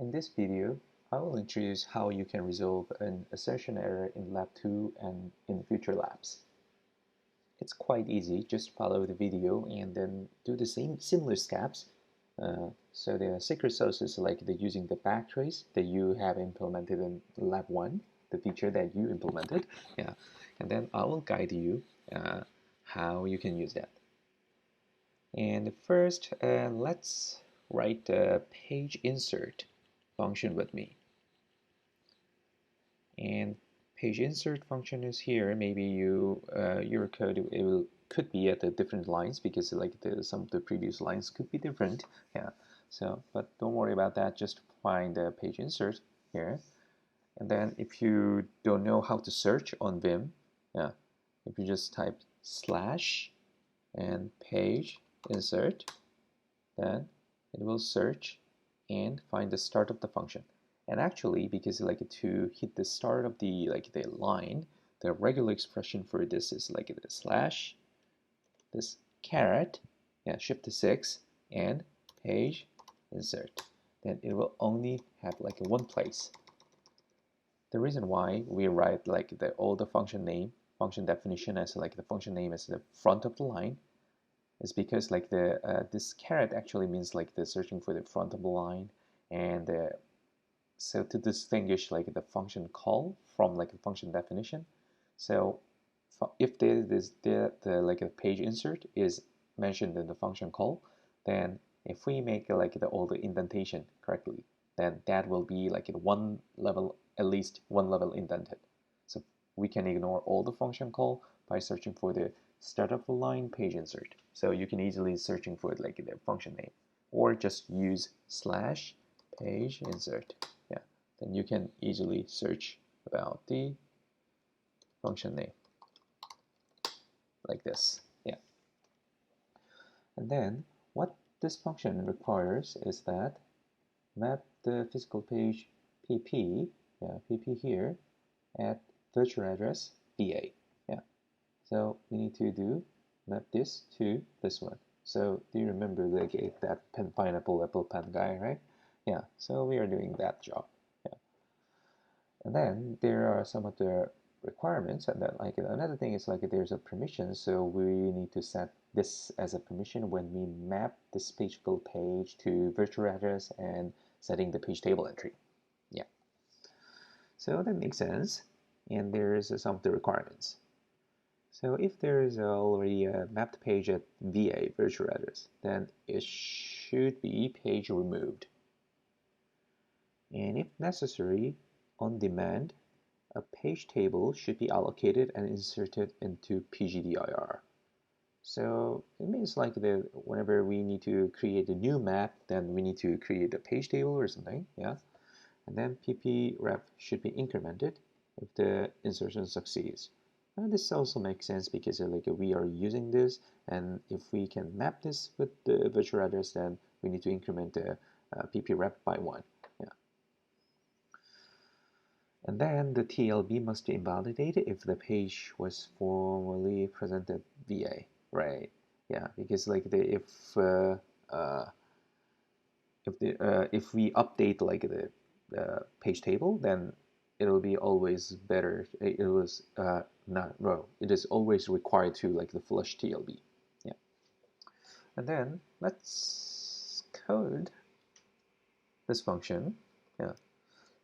In this video, I will introduce how you can resolve an assertion error in Lab 2 and in future labs. It's quite easy, just follow the video and then do the similar steps. So the secret sauce is like using the backtrace that you have implemented in Lab 1, the feature that you implemented. Yeah, and then I will guide you how you can use that. And first, let's write the page insert function with me. And page insert function is here. Maybe your code could be at the different lines because like some of the previous lines could be different. Yeah. So, but don't worry about that. Just find the page insert here. And then if you don't know how to search on Vim, yeah, if you just type slash and page insert, then it will search and find the start of the function. And actually, because like to hit the start of the line, the regular expression for this is like the slash, this caret, yeah, shift 6, and page insert. Then it will only have like one place. The reason why we write like all the function name, function definition as like the function name as the front of the line is because like this caret actually means like the searching for the front of the line, and so to distinguish like the function call from like the function definition. So if the like a page insert is mentioned in the function call, then if we make like all the indentation correctly, then that will be like one level, at least one level indented. So we can ignore all the function call by searching for the start of the line page insert. So you can easily searching for like the function name, or just use slash page insert. Yeah, then you can easily search about the function name like this. Yeah. And then what this function requires is that map the physical page pp, yeah, pp here, at virtual address va. Yeah. So we need to do map this to this one. So do you remember like that pen pineapple apple pen guy, right? Yeah. So we are doing that job. Yeah. And then there are some of the requirements, and then like another thing is like there's a permission, so we need to set this as a permission when we map this physical page to virtual address and setting the page table entry. Yeah, so that makes sense. And there's some of the requirements. So if there is already a mapped page at VA virtual address, then it should be page removed. And if necessary, on demand, a page table should be allocated and inserted into pgdir. So it means like whenever we need to create a new map, then we need to create a page table or something, yeah. And then ppref should be incremented if the insertion succeeds. And this also makes sense because like we are using this, and if we can map this with the virtual address, then we need to increment the ppref by 1. And then the TLB must be invalidated if the page was formerly presented VA, right? Yeah, because like if we update like the page table, then it'll be always better. It was it is always required to like the flush TLB. Yeah, and then let's code this function. Yeah,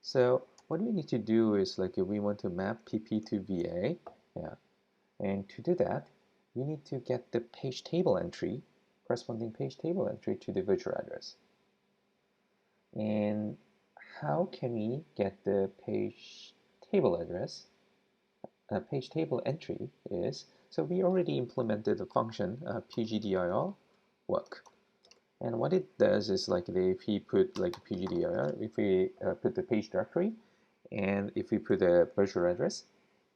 so what we need to do is like we want to map pp to va, yeah, and to do that we need to get the page table entry, corresponding page table entry to the virtual address. And how can we get the page table address? Page table entry is, so we already implemented the function pgdir work. And what it does is like if we put like pgdir, if we put the page directory, and if we put a virtual address,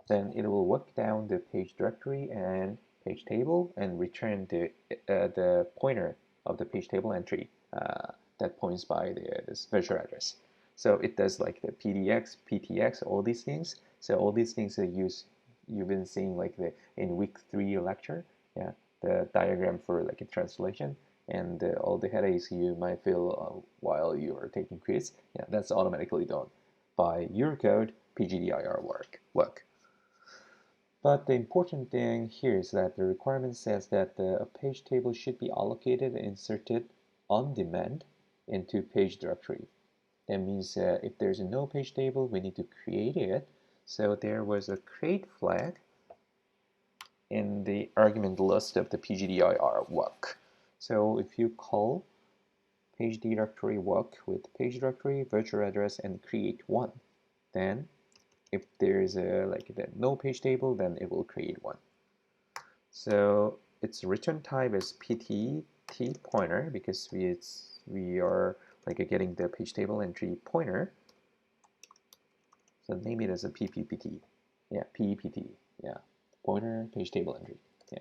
then it will work down the page directory and page table and return the pointer of the page table entry that points by this virtual address. So it does like the PDX, PTX, all these things. So all these things that you've been seeing like in week 3 lecture, yeah, the diagram for like a translation. and all the headaches you might feel while you are taking quiz, yeah, that's automatically done by your code pgdir work. But the important thing here is that the requirement says that a page table should be allocated and inserted on demand into page directory. That means if there's no page table, we need to create it. So there was a create flag in the argument list of the pgdir work. So if you call page directory work with page directory, virtual address, and create one, then if there's a no page table, then it will create one. So its return type is ptt pointer because we are getting the page table entry pointer. So name it as a PPPT. Yeah, PPT. Yeah, pointer page table entry. Yeah,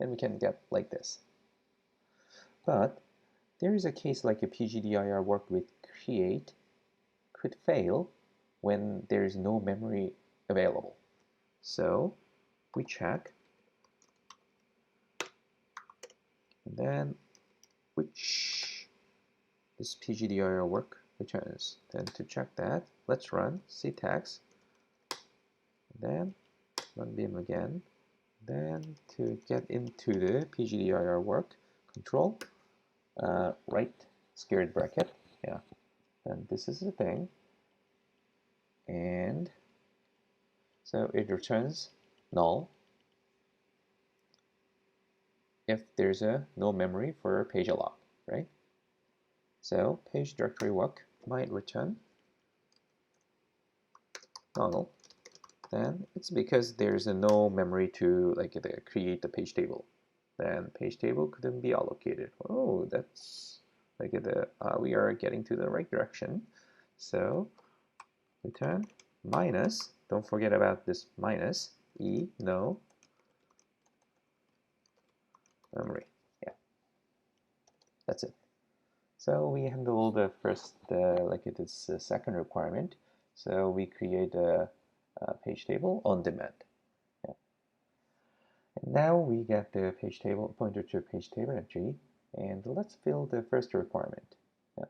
and we can get like this. But there is a case like a pgdir work with create could fail when there is no memory available. So we check, and then which this pgdir work returns. Then to check that, let's run ctags, then run vim again. Then to get into the pgdir work control, right squared bracket, yeah, and this is the thing, and so it returns null if there's no memory for page alloc, right? So page directory work might return null, then it's because there's no memory to create the page table. Then page table couldn't be allocated. Oh, that's we are getting to the right direction. So return minus, don't forget about this minus, no memory. Yeah, that's it. So we handle the first, this second requirement. So we create a page table on demand. Yeah. And now we get the page table pointer to page table entry, and let's fill the first requirement. Yeah.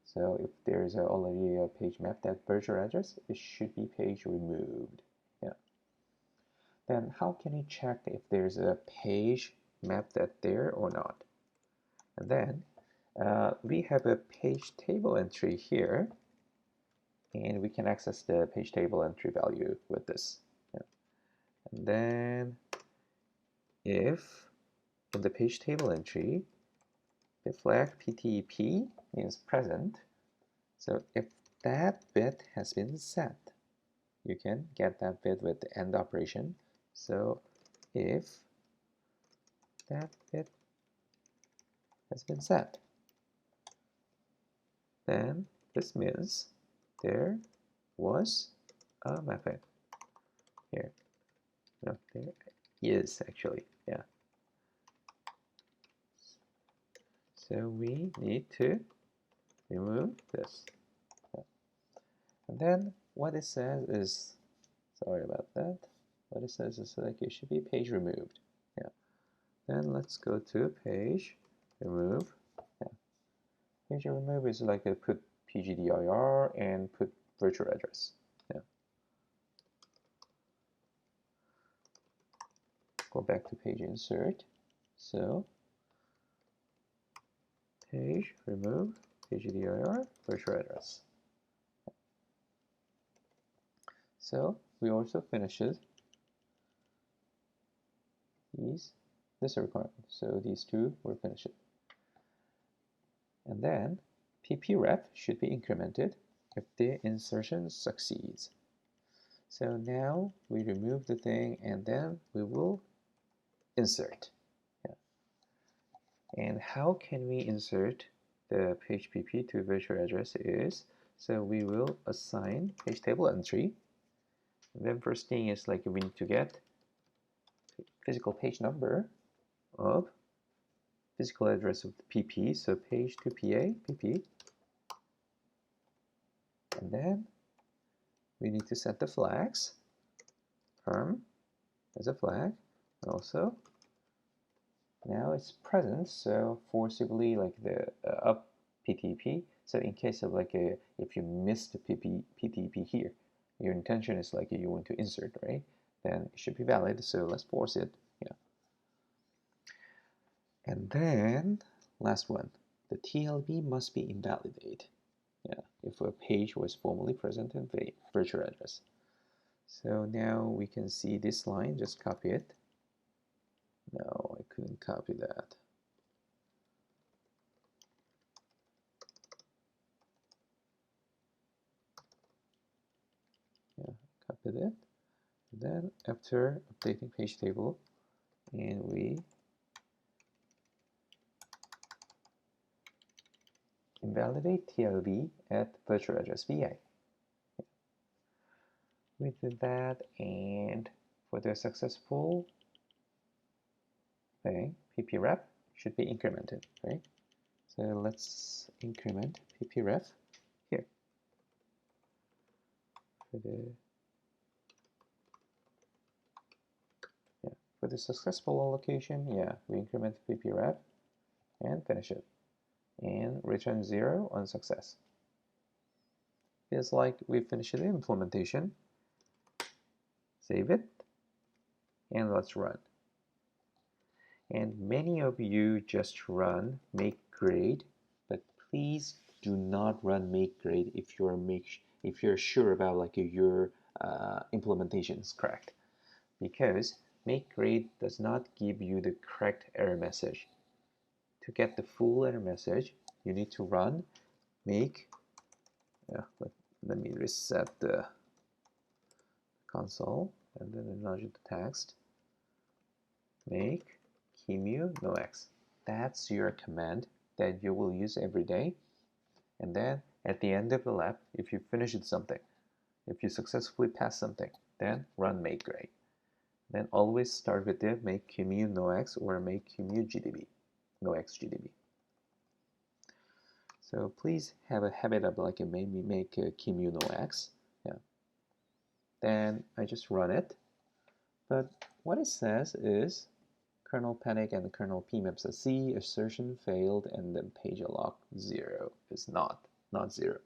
So if there's already a page mapped at virtual address, it should be page removed. Yeah. Then how can we check if there's a page mapped at there or not? And then we have a page table entry here, and we can access the page table entry value with this. Yeah. And then if in the page table entry, the flag PTP is present, so if that bit has been set, you can get that bit with the AND operation. So if that bit has been set, then this means there was a mapping here. No, there is actually, yeah. So we need to remove this. Yeah. And then what it says is, sorry about that, what it says is it should be page removed. Yeah. Then let's go to page remove. Yeah. Page remove is put pgdir and put virtual address. Yeah. Go back to page insert. So page remove pgdir virtual address. So we also finishes this requirement. So these two were finished. And then ppref should be incremented if the insertion succeeds. So now we remove the thing, and then we will insert. Yeah. And how can we insert the page pp to virtual address is, so we will assign page table entry. And then first thing is we need to get physical page number of physical address of the pp, so page to pa pp. And then we need to set the flags, perm as a flag, and also Now it's present, so forcibly like the up PTP. So in case of like if you miss the PTP here, your intention is like you want to insert, right? Then it should be valid. So let's force it. Yeah. And then last one, the TLB must be invalidate. Yeah, if a page was formerly present in the virtual address. So now we can see this line. Just copy it. No, I couldn't copy that. Yeah, copied it. Then after updating page table, and we invalidate TLB at virtual address VI. We did that, and for the successful thing, ppref should be incremented, right? So let's increment ppref here. For the successful allocation, yeah, we increment ppref and finish it, and return 0 on success. Feels like we finished the implementation. Save it, and let's run. And many of you just run make grade, but please do not run make grade if you're sure about like your implementation is correct, because make grade does not give you the correct error message. To get the full error message, you need to run make. Let me reset the console and then enlarge the text. Make QEMU no X. That's your command that you will use every day. And then at the end of the lab, if you finished something, if you successfully passed something, then run make grade. Then always start with the make QEMU no X or make QEMU GDB, no X GDB. So please have a habit of like maybe make QEMU no X. Yeah. Then I just run it. But what it says is kernel panic and the kernel pmaps C, assertion failed, and then page lock 0 is not 0.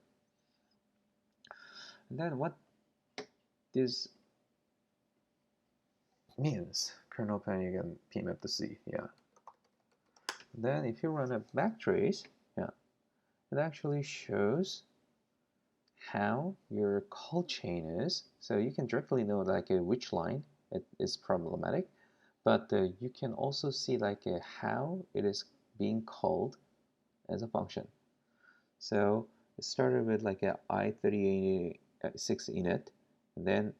And then what this means, kernel panic and pmap C, yeah. And then if you run a backtrace, yeah, it actually shows how your call chain is. So you can directly know like which line it is problematic, but you can also see like how it is being called as a function. So it started with like a i386 init, and then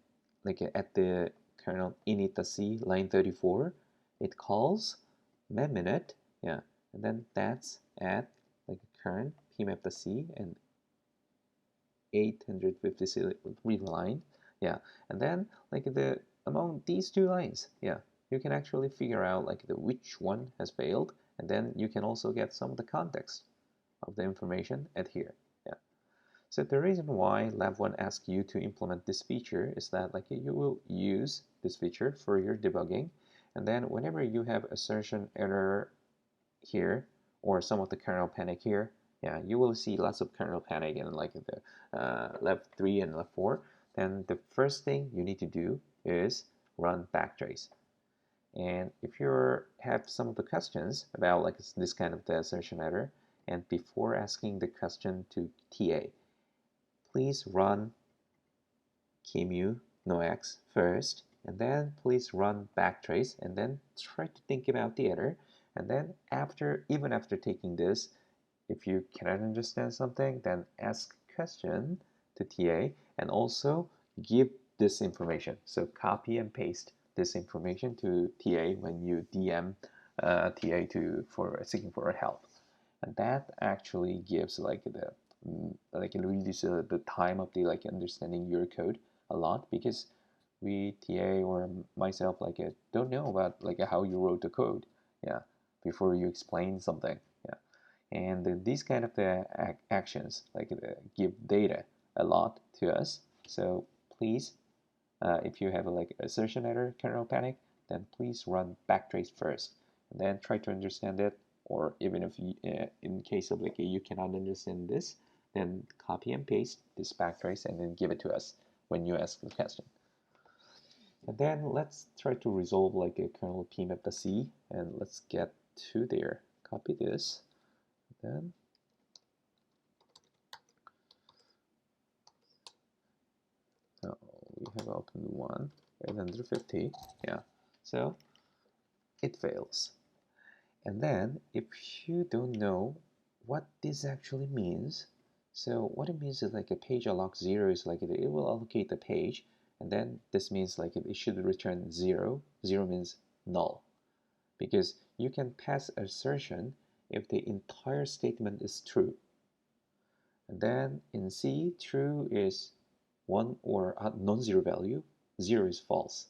like at the kernel init.c line 34, it calls memminit, yeah, and then that's at like a current pmap.c and 853 line, yeah, and then like the among these two lines, yeah, you can actually figure out like which one has failed, and then you can also get some of the context of the information at here. Yeah. So the reason why Lab 1 asks you to implement this feature is that like you will use this feature for your debugging, and then whenever you have assertion error here or some of the kernel panic here, yeah, you will see lots of kernel panic in like the Lab 3 and Lab 4. Then the first thing you need to do is run backtrace. And if you have some of the questions about like this kind of the assertion error, and before asking the question to TA, please run QEMU no X first, and then please run backtrace, and then try to think about the error. And then even after taking this, if you cannot understand something, then ask question to TA, and also give this information. So copy and paste this information to TA when you DM TA for seeking for help, and that actually gives like the like reduce the time of the like understanding your code a lot, because we TA or myself like don't know about like how you wrote the code, yeah, before you explain something, yeah, and these kind of the actions like give data a lot to us. So please, if you have like assertion error, kernel panic, then please run backtrace first, and then try to understand it. Or even if you, in case of like you cannot understand this, then copy and paste this backtrace and then give it to us when you ask the question. And then let's try to resolve like a kernel pmap.c, and let's get to there. Copy this, then so we have opened 1,850. Yeah, so it fails. And then if you don't know what this actually means, so what it means is like a page alloc 0 is like it will allocate the page, and then this means like it should return 0. 0 means null, because you can pass assertion if the entire statement is true. And then in C, true is 1 or a non-zero value, 0 is false.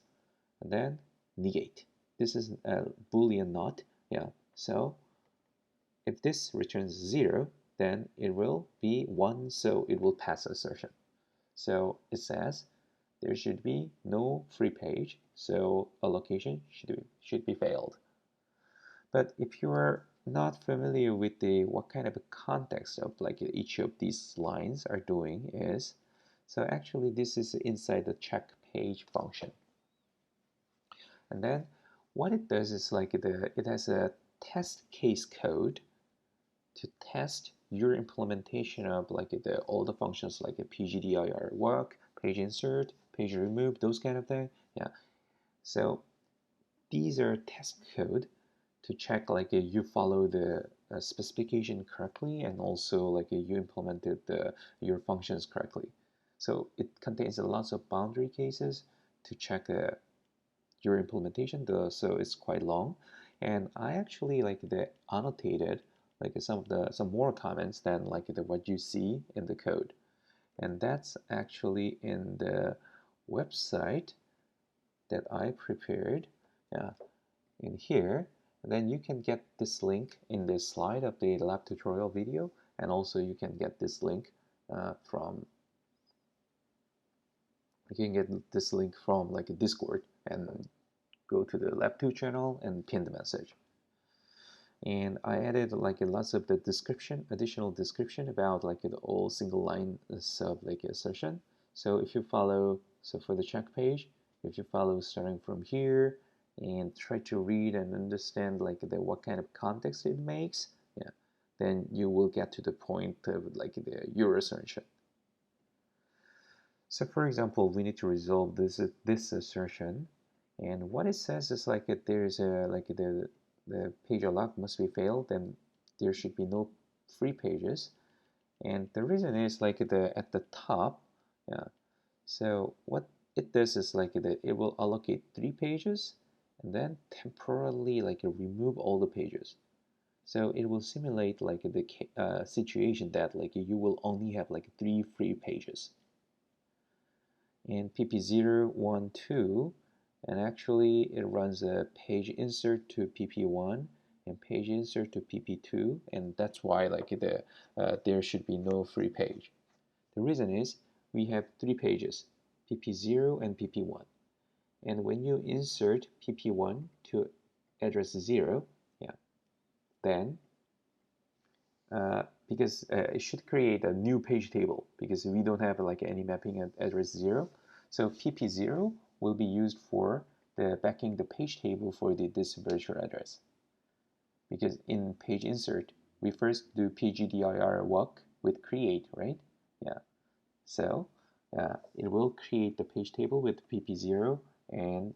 And then negate. This is a Boolean not. Yeah. So if this returns 0, then it will be 1, so it will pass assertion. So it says there should be no free page, so allocation should be failed. But if you are not familiar with the what kind of a context of like each of these lines are doing is, so actually this is inside the check page function. And then what it does is like it has a test case code to test your implementation of like all the functions like a pgdir walk, page insert, page remove, those kind of thing. Yeah. So these are test code to check like you follow the specification correctly, and also like you implemented your functions correctly. So it contains lots of boundary cases to check your implementation, so it's quite long. And I actually like annotated like some more comments than like what you see in the code, and that's actually in the website that I prepared. Yeah, in here. Then you can get this link in this slide of the lab tutorial video, and also you can get this link from like a Discord, and go to the lab2 channel and pin the message. And I added like lots of the additional description about like all single line of like assertion. So if you follow, so for the check page, if you follow starting from here and try to read and understand like what kind of context it makes, yeah, then you will get to the point of like your assertion. So for example, we need to resolve this assertion, and what it says is like there's a like the page alloc must be failed, then there should be no free pages. And the reason is like at the top, yeah. So what it does is like it will allocate 3 pages and then temporarily like remove all the pages. So it will simulate like the situation that like you will only have like 3 free pages. And pp0, 1, 2, and actually it runs a page insert to pp1 and page insert to pp2, and that's why like there should be no free page. The reason is we have 3 pages, pp0 and pp1, and when you insert pp1 to address 0, yeah, then because it should create a new page table because we don't have like any mapping at address 0. So pp0 will be used for the backing the page table for this virtual address. Because in page insert, we first do pgdir walk with create, right? Yeah. So it will create the page table with pp0 and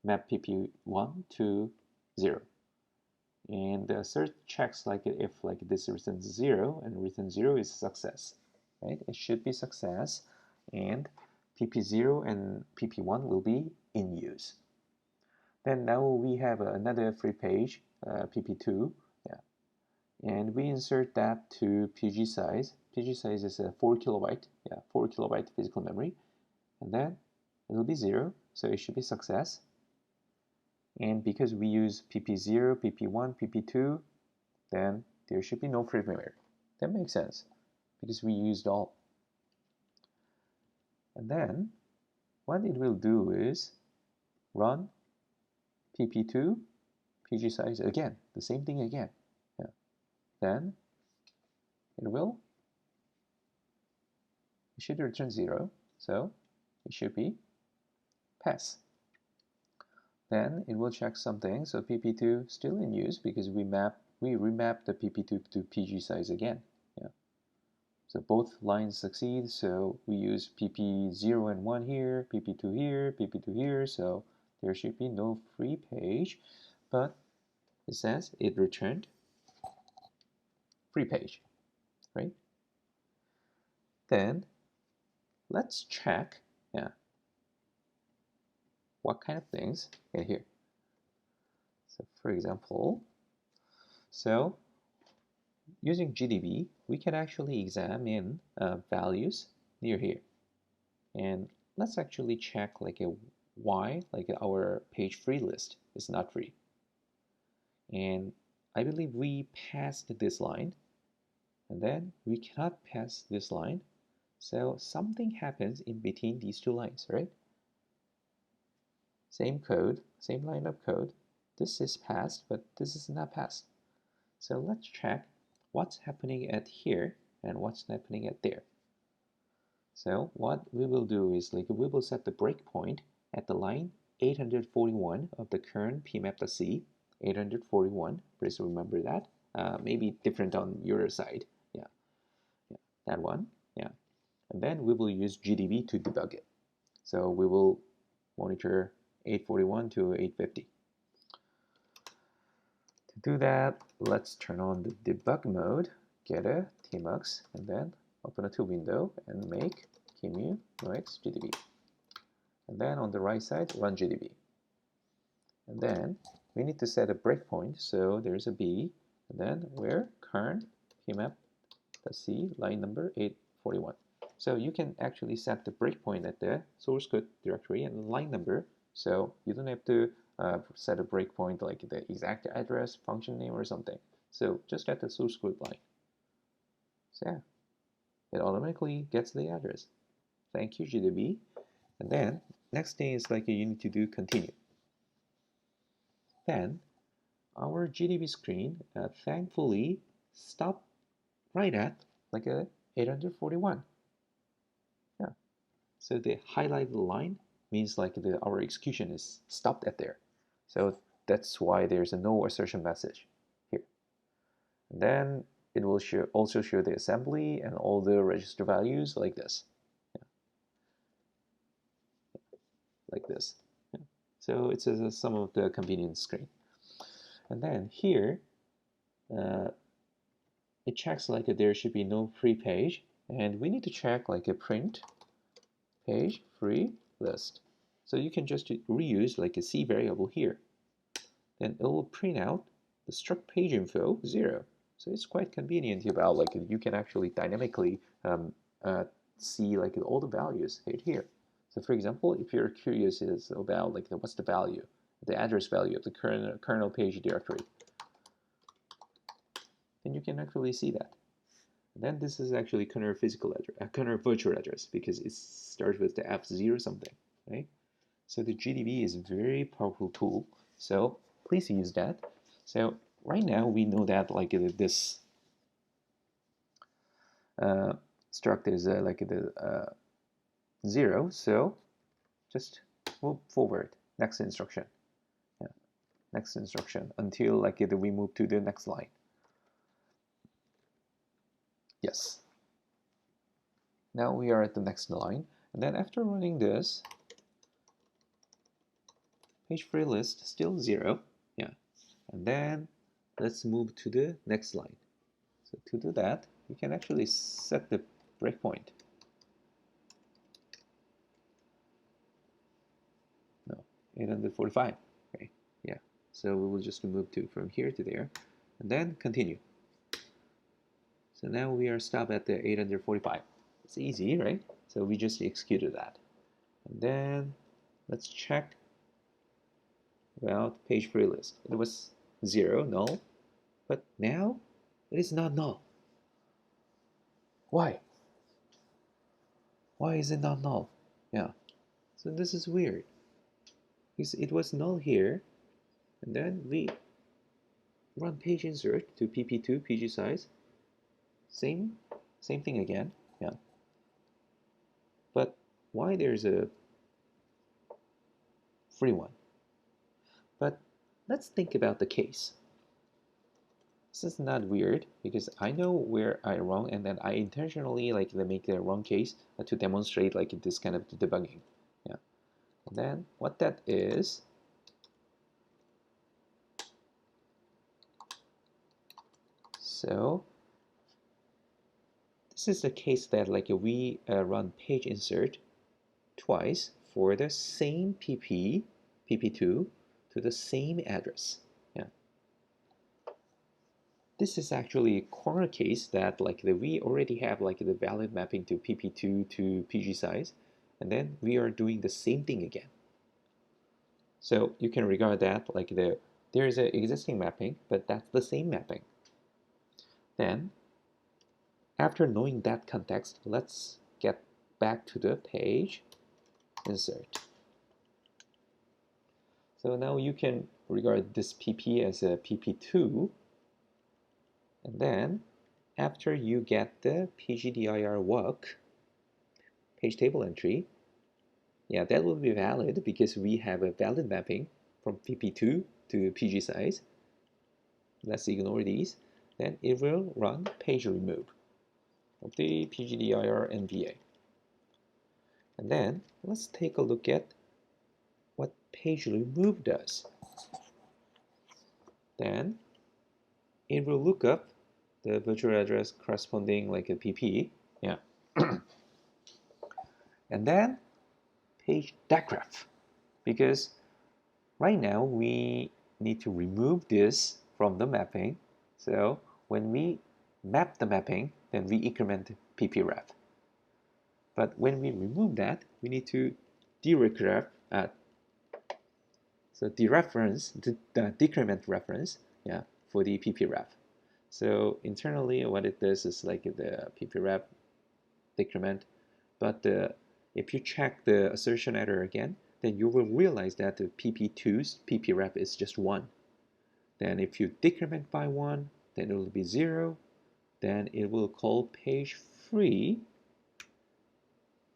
map pp1 to 0. And the assert checks like if like this returns 0, and return 0 is success, right? It should be success, and pp0 and pp1 will be in use. Then now we have another free page, pp2, yeah, and we insert that to pg size. Pg size is a 4 kilobyte, yeah, 4 kilobyte physical memory, and then it will be 0, so it should be success. And because we use pp0, pp1, pp2, then there should be no free memory. That makes sense because we used all. And then what it will do is run pp2 pg size again, the same thing again. Yeah. Then it should return 0, so it should be pass. Then it will check something, so pp2 still in use because we remap the pp2 to pg size again. Yeah. So both lines succeed, so we use pp0 and 1 here, pp2 here, pp2 here, so there should be no free page, but it says it returned free page, right? Then let's check, yeah, what kind of things in here. So for example, so using GDB, we can actually examine values near here. And let's actually check like why like our page free list is not free. And I believe we passed this line, and then we cannot pass this line. So something happens in between these two lines, right? Same code, same line of code. This is passed, but this is not passed. So let's check what's happening at here and what's happening at there. So what we will do is like we will set the breakpoint at the line 841 of the current pmap.c. 841, please remember that. Maybe different on your side. Yeah, that one. Yeah, and then we will use GDB to debug it. So we will monitor 841 to 850. To do that, let's turn on the debug mode, get a tmux, and then open a tool window and make QEMU nox GDB. And then on the right side, run GDB. And then we need to set a breakpoint, so there's a B, and then where current pmap.c line number 841. So you can actually set the breakpoint at the source code directory and line number, so you don't have to set a breakpoint like the exact address, function name, or something. So just at the source code line. So yeah, it automatically gets the address. Thank you, GDB. And then next thing is like you need to do continue. Then our GDB screen thankfully stopped right at like a 841. Yeah. So the highlighted line means like our execution is stopped at there. So that's why there's a no assertion message here. And then it will also show the assembly and all the register values like this. Yeah. Like this. Yeah. So it's some of the convenience screen. And then here, it checks like there should be no free page, and we need to check like a print page free list. So you can just reuse like a C variable here. Then it will print out the struct page info 0. So it's quite convenient about like you can actually dynamically see like all the values here. So for example, if you're curious is about like what's the value, the address value of the kernel page directory, then you can actually see that. And then this is actually kernel physical address, kernel virtual address, because it starts with the F0 something, right? So the GDB is a very powerful tool. So please use that. So right now we know that like this struct is like the 0. So just move forward. Next instruction. Yeah. Next instruction until like we move to the next line. Yes. Now we are at the next line, and then after running this, page free list still 0. Yeah. And then let's move to the next line. So to do that, we can actually set the breakpoint. No, 845. Okay. Yeah. So we will just move from here to there, and then continue. So now we are stopped at the 845. It's easy, right? So we just executed that. And then let's check about page free list. It was 0, null, but now it is not null. Why? Why is it not null? Yeah. So this is weird. Because it was null here, and then we run page insert to pp2 pg size. Same thing again. Yeah. But why there's a free one? But let's think about the case. This is not weird because I know where I'm wrong, and then I intentionally make the wrong case to demonstrate this kind of debugging. Yeah. And then what that is, so this is the case that we run page insert twice for the same pp2 to the same address. Yeah. This is actually a corner case that we already have the valid mapping to pp2 to pg size, and then we are doing the same thing again. So you can regard that there is an existing mapping, but that's the same mapping. Then after knowing that context, let's get back to the page insert. So now you can regard this pp as a pp2, and then after you get the pgdir walk page table entry, yeah, that will be valid because we have a valid mapping from pp2 to pg size. Let's ignore these. Then it will run page remove of the pgdir nva. And then let's take a look at what page remove does. Then it will look up the virtual address corresponding a pp. Yeah. And then page decref, because right now we need to remove this from the mapping. So when we map the mapping, then we increment ppref. But when we remove that, we need to deregref so the decrement reference, yeah, for the ppref. So internally, what it does is the ppref decrement. But if you check the assertion error again, then you will realize that the pp2's ppref is just 1. Then if you decrement by 1, then it will be 0. Then it will call page free.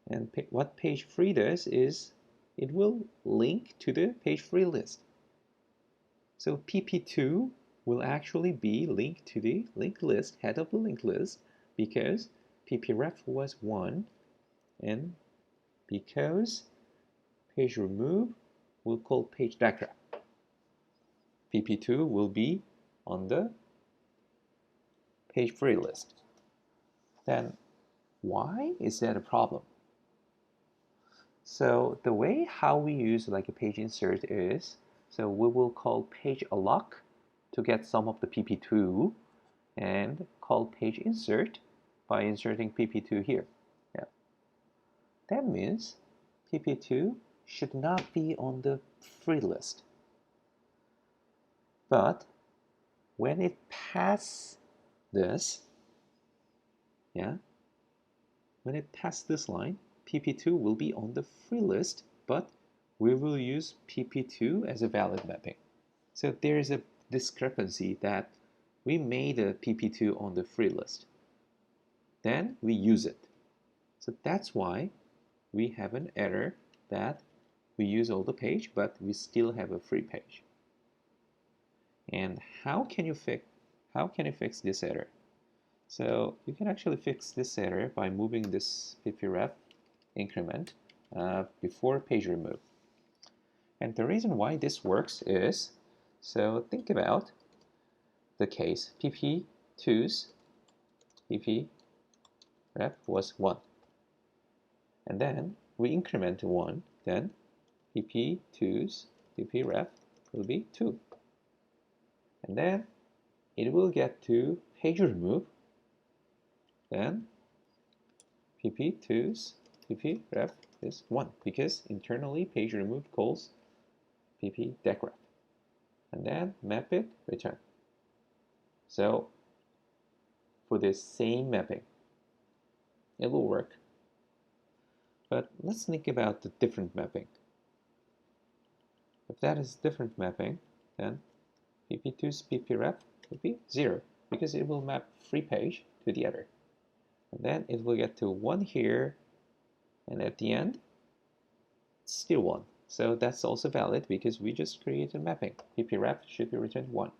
And what page free does is it will link to the page free list. So pp2 will actually be linked to the linked list, head of the linked list, because ppref was 1, and because page remove will call page decref. pp2 will be on the page free list. Then why is that a problem? So the way how we use a page insert is, so we will call page alloc to get some of the pp2 and call page insert by inserting pp2 here. Yeah. That means pp2 should not be on the free list. But when it passes this, yeah, when it passes this line, pp2 will be on the free list, but we will use pp2 as a valid mapping. So there is a discrepancy that we made a pp2 on the free list. Then we use it. So that's why we have an error that we use all the page, but we still have a free page. And how can you fix this error? So you can actually fix this error by moving this ppref increment before page remove. And the reason why this works is, so think about the case pp2's ppref was 1. And then we increment 1, then pp2's ppref will be 2. And then it will get to page remove, then pp2's ppref is 1, because internally page remove calls pp decref. And then map it, return. So for this same mapping, it will work. But let's think about the different mapping. If that is different mapping, then pp2's pprep would be 0 because it will map free page to the other. And then it will get to 1 here, and at the end, it's still 1. So that's also valid because we just created mapping. pprep should be returned 1.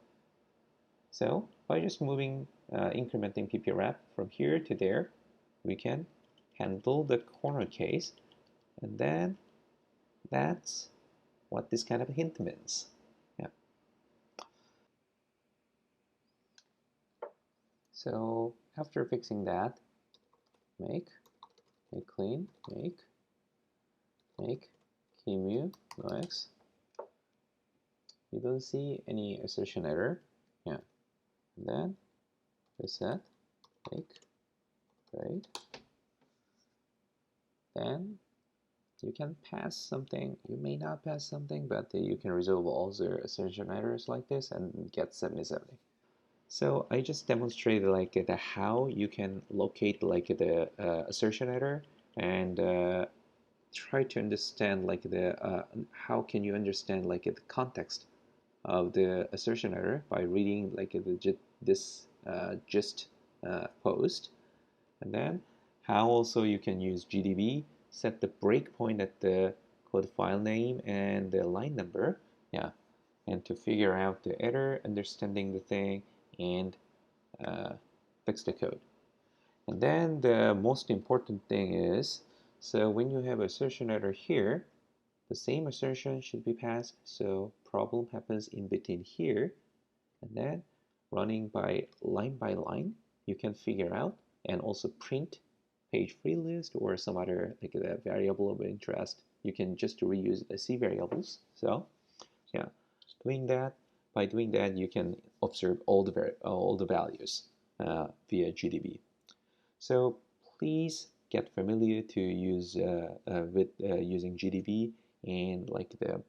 So by just moving, incrementing pprep from here to there, we can handle the corner case, and then that's what this kind of hint means. Yeah. So after fixing that, make clean, make keymu no x. You don't see any assertion error. Yeah. And then reset, make, right. Then you can pass something. You may not pass something, but you can resolve all the assertion errors like this and get 70/70. So I just demonstrated like the how you can locate like the assertion error and try to understand like the how can you understand like the context of the assertion error by reading like this gist post, and then how also you can use GDB, set the breakpoint at the code file name and the line number, yeah, and to figure out the error, understanding the thing, and fix the code. And then the most important thing is, so when you have assertion error here, the same assertion should be passed, so problem happens in between here, and then running by line, you can figure out and also print page free list or some other like a variable of interest. You can just reuse the C variables. So yeah, by doing that, you can observe all the values via GDB. So please get familiar to use with using GDB and like the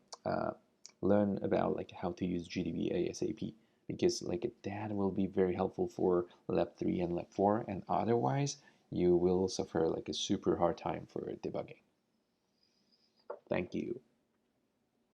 learn about like how to use GDB ASAP, because like that will be very helpful for lab 3 and lab 4, and otherwise you will suffer like a super hard time for debugging. Thank you.